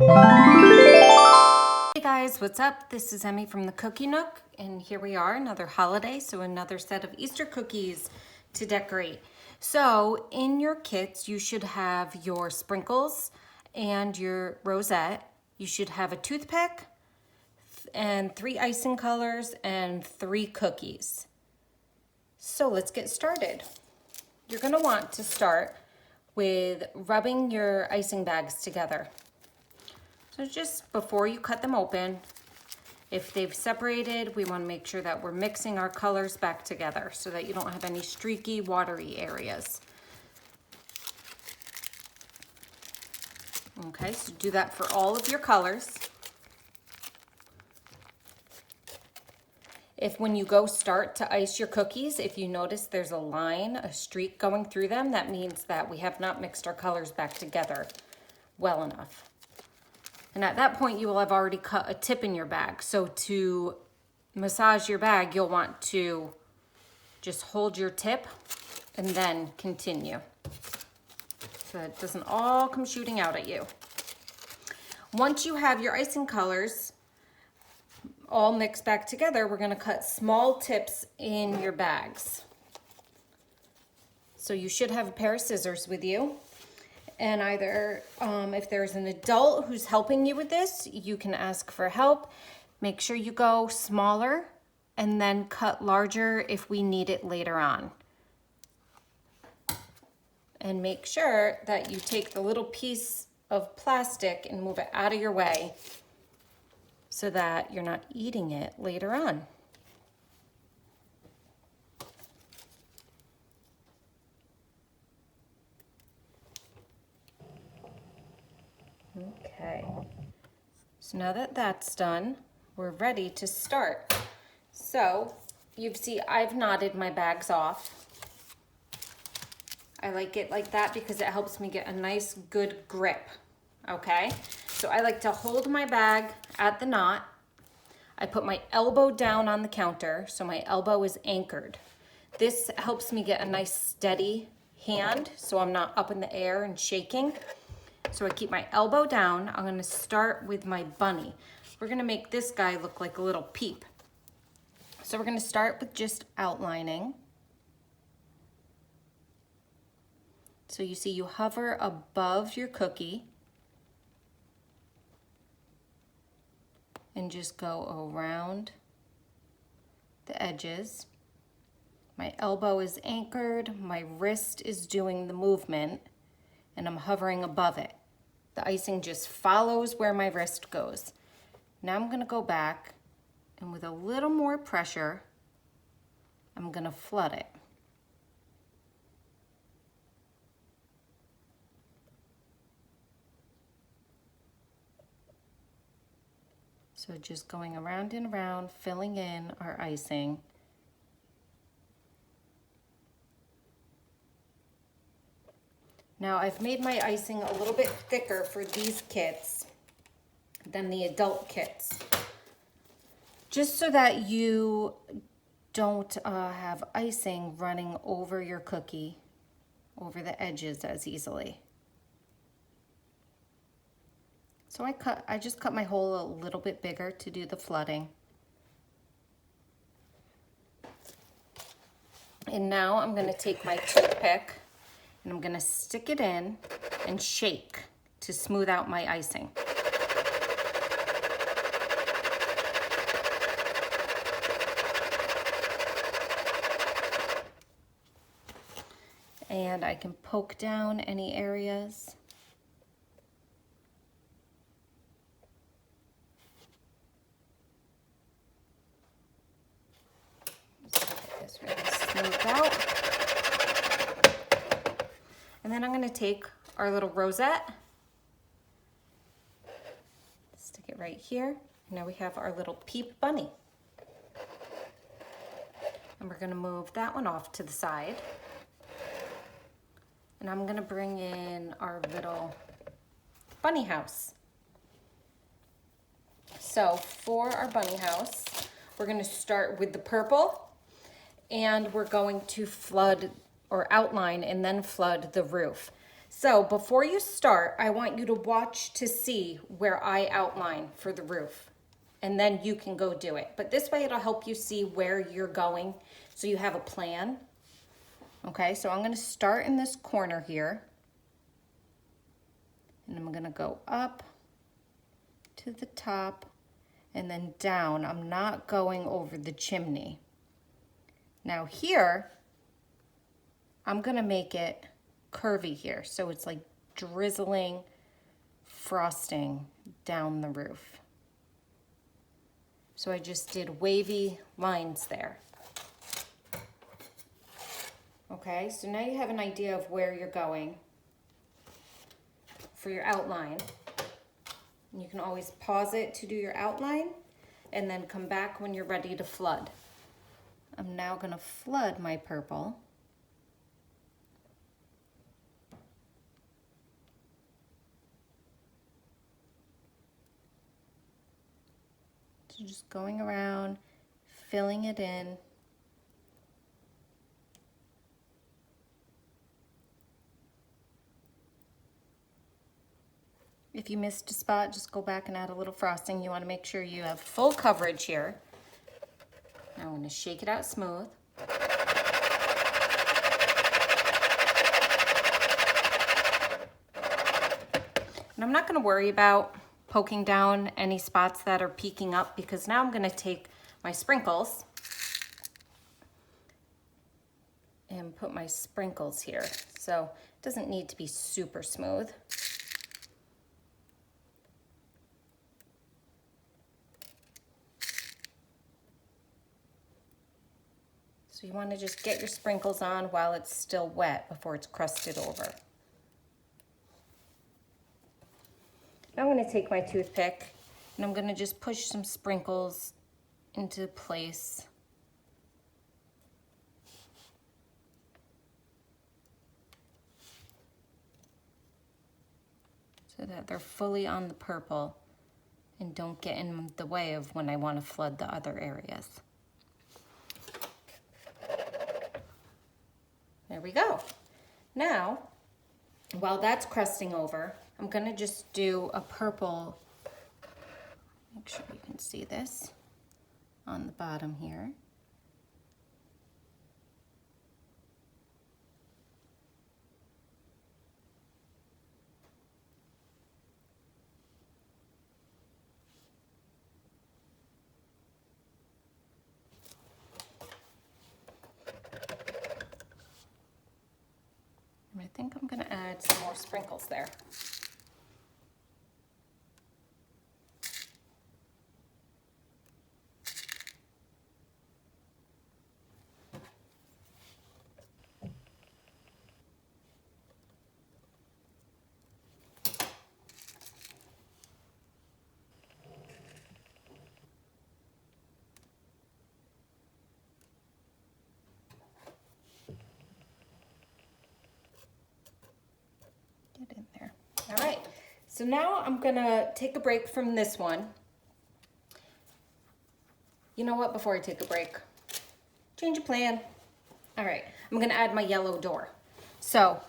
Hey guys, what's up? This is Emmy from the Cookie Nook, and here we are, another holiday, so another set of Easter cookies to decorate. So in your kits, you should have your sprinkles and your rosette. You should have a toothpick and 3 icing colors and 3 cookies. So let's get started. You're gonna want to start with rubbing your icing bags together. So just before you cut them open, if they've separated, we want to make sure that we're mixing our colors back together so that you don't have any streaky, watery areas. Okay, so do that for all of your colors. If when you go start to ice your cookies, if you notice there's a line, a streak going through them, that means that we have not mixed our colors back together well enough. And at that point, you will have already cut a tip in your bag. So to massage your bag, you'll want to just hold your tip and then continue. So it doesn't all come shooting out at you. Once you have your icing colors all mixed back together, we're gonna cut small tips in your bags. So you should have a pair of scissors with you. And either if there's an adult who's helping you with this, you can ask for help. Make sure you go smaller and then cut larger if we need it later on. And make sure that you take the little piece of plastic and move it out of your way so that you're not eating it later on. Okay, so now that that's done, we're ready to start. So you see I've knotted my bags off. I like it like that because it helps me get a nice good grip, okay? So I like to hold my bag at the knot. I put my elbow down on the counter so my elbow is anchored. This helps me get a nice steady hand so I'm not up in the air and shaking. So I keep my elbow down. I'm gonna start with my bunny. We're gonna make this guy look like a little peep. So we're gonna start with just outlining. So you see you hover above your cookie and just go around the edges. My elbow is anchored, my wrist is doing the movement, and I'm hovering above it. The icing just follows where my wrist goes. Now I'm gonna go back and with a little more pressure, I'm gonna flood it. So just going around and around, filling in our icing. Now I've made my icing a little bit thicker for these kits than the adult kits, just so that you don't have icing running over your cookie, over the edges as easily. So I just cut my hole a little bit bigger to do the flooding. And now I'm gonna take my toothpick and I'm gonna stick it in and shake to smooth out my icing. And I can poke down any areas. Just get this really smoothed out. And then I'm gonna take our little rosette, stick it right here. Now we have our little peep bunny. And we're gonna move that one off to the side. And I'm gonna bring in our little bunny house. So for our bunny house, we're gonna start with the purple and we're going to flood or outline and then flood the roof. So before you start, I want you to watch to see where I outline for the roof. And then you can go do it. But this way it'll help you see where you're going so you have a plan. Okay, so I'm gonna start in this corner here. And I'm gonna go up to the top and then down. I'm not going over the chimney. Now here, I'm gonna make it curvy here. So it's like drizzling frosting down the roof. So I just did wavy lines there. Okay, so now you have an idea of where you're going for your outline. You can always pause it to do your outline and then come back when you're ready to flood. I'm now gonna flood my purple. So just going around, filling it in. If you missed a spot, just go back and add a little frosting. You want to make sure you have full coverage here. Now I'm going to shake it out smooth. And I'm not going to worry about poking down any spots that are peeking up because now I'm going to take my sprinkles and put my sprinkles here. So it doesn't need to be super smooth. So you want to just get your sprinkles on while it's still wet before it's crusted over. Now I'm going to take my toothpick and I'm going to just push some sprinkles into place. So that they're fully on the purple and don't get in the way of when I want to flood the other areas. There we go. Now, while that's crusting over, I'm gonna just do a purple, make sure you can see this, on the bottom here. And I think I'm gonna add some more sprinkles there. Get in there. All right, so now I'm gonna take a break from this one. You know what, before I take a break, change of plan. All right, I'm gonna add my yellow door. So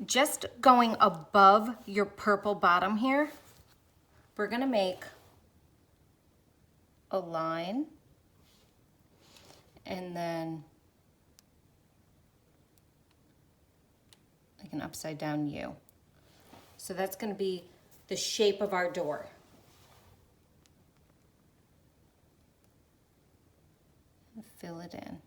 just going above your purple bottom here, we're gonna make a line and then like an upside down U. So that's gonna be the shape of our door. And fill it in.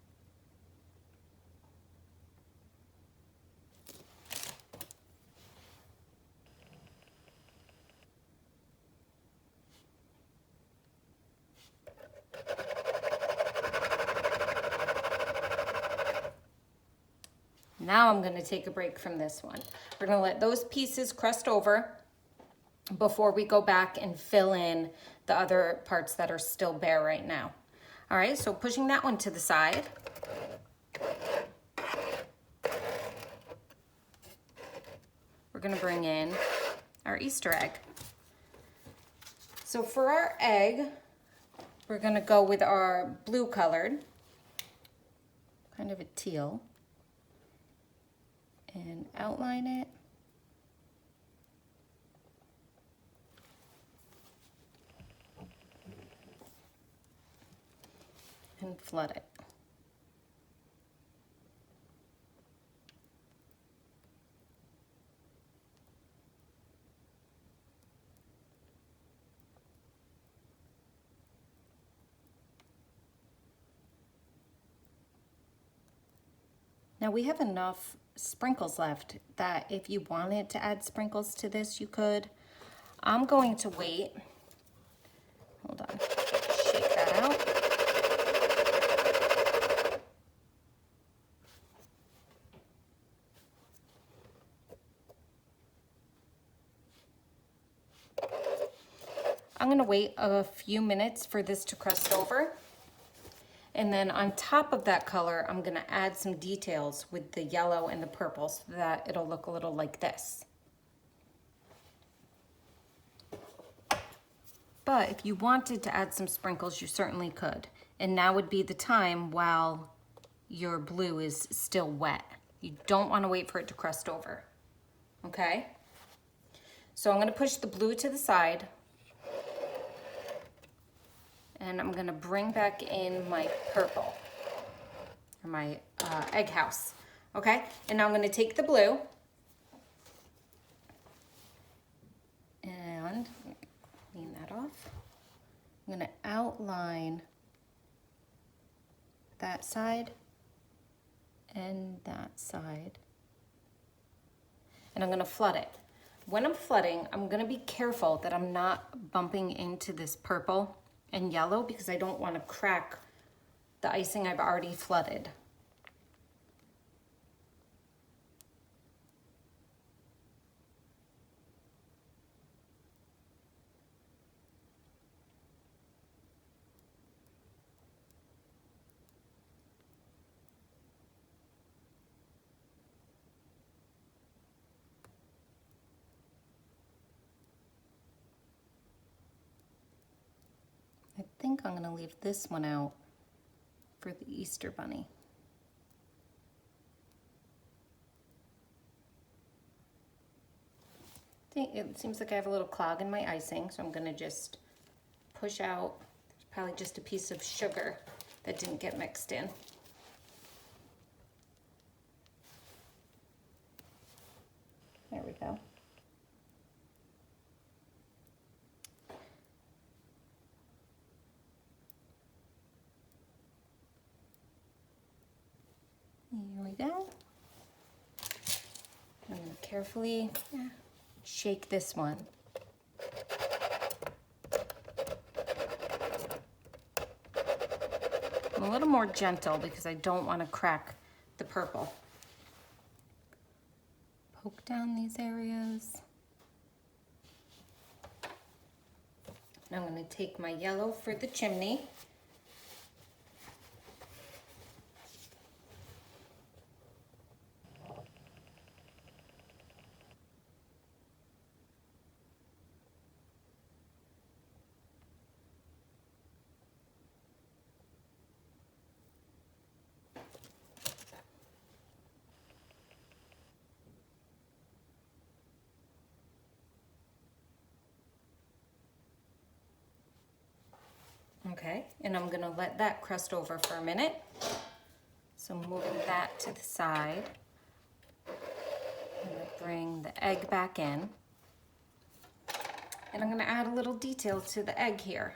Now I'm gonna take a break from this one. We're gonna let those pieces crust over before we go back and fill in the other parts that are still bare right now. All right, so pushing that one to the side. We're gonna bring in our Easter egg. So for our egg, we're gonna go with our blue colored, kind of a teal, and outline it and flood it. Now we have enough sprinkles left that if you wanted to add sprinkles to this, you could. I'm going to wait. Hold on, shake that out. I'm gonna wait a few minutes for this to crust over. And then on top of that color, I'm gonna add some details with the yellow and the purple so that it'll look a little like this. But if you wanted to add some sprinkles, you certainly could. And now would be the time while your blue is still wet. You don't wanna wait for it to crust over, okay? So I'm gonna push the blue to the side, and I'm gonna bring back in my purple, or my egg house, okay? And now I'm gonna take the blue, and clean that off. I'm gonna outline that side and that side, and I'm gonna flood it. When I'm flooding, I'm gonna be careful that I'm not bumping into this purple and yellow because I don't want to crack the icing I've already flooded. I think I'm gonna leave this one out for the Easter Bunny. It seems like I have a little clog in my icing, so I'm gonna just push out. There's probably just a piece of sugar that didn't get mixed in. There we go. Here we go. I'm gonna carefully shake this one. I'm a little more gentle because I don't want to crack the purple. Poke down these areas. Now I'm going to take my yellow for the chimney. Okay, and I'm gonna let that crust over for a minute. So moving that to the side. I'm gonna bring the egg back in. And I'm gonna add a little detail to the egg here.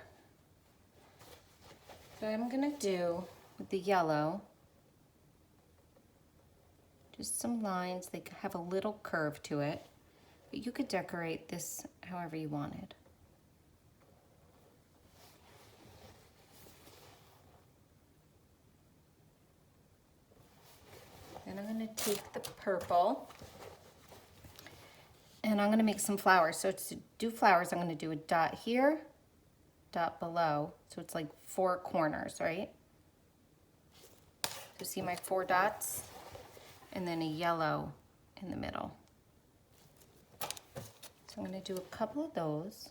So I'm gonna do with the yellow, just some lines. They have a little curve to it, but you could decorate this however you wanted. Then I'm gonna take the purple and I'm gonna make some flowers. So to do flowers, I'm gonna do a dot here, dot below. So it's like 4 corners, right? So see my 4 dots? And then a yellow in the middle. So I'm gonna do a couple of those.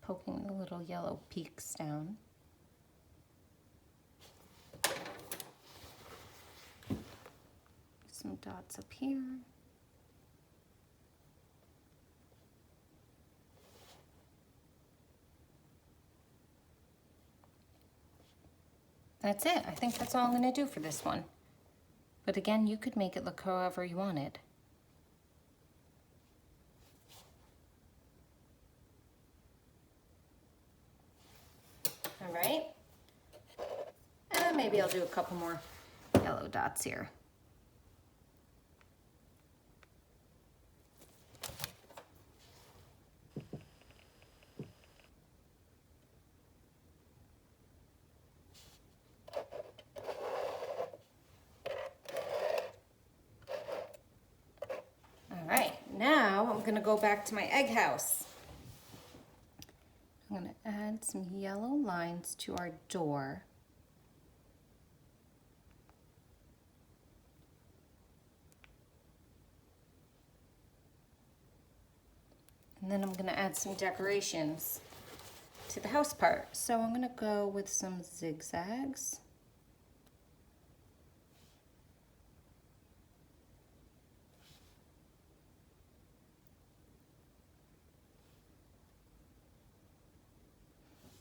poking the little yellow peaks down. Some dots up here. That's it. I think that's all I'm going to do for this one. But again, you could make it look however you wanted. All right. And maybe I'll do a couple more yellow dots here. Now I'm gonna go back to my egg house. I'm gonna add some yellow lines to our door. And then I'm gonna add some decorations to the house part. So I'm gonna go with some zigzags.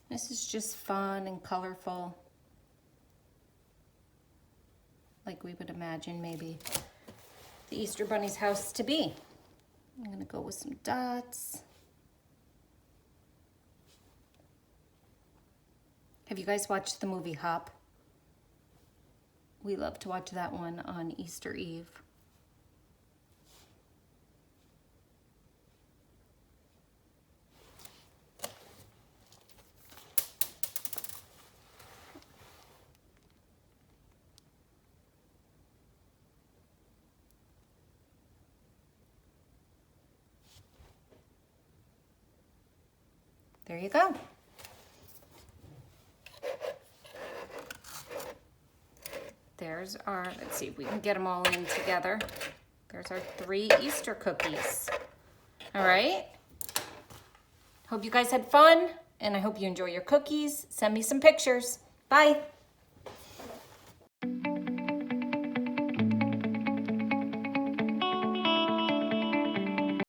This is just fun and colorful, like we would imagine maybe the Easter Bunny's house to be. I'm gonna go with some dots. Have you guys watched the movie Hop? We love to watch that one on Easter Eve. There you go. There's our, let's see if we can get them all in together. There's our 3 Easter cookies. All right. Hope you guys had fun, and I hope you enjoy your cookies. Send me some pictures. Bye.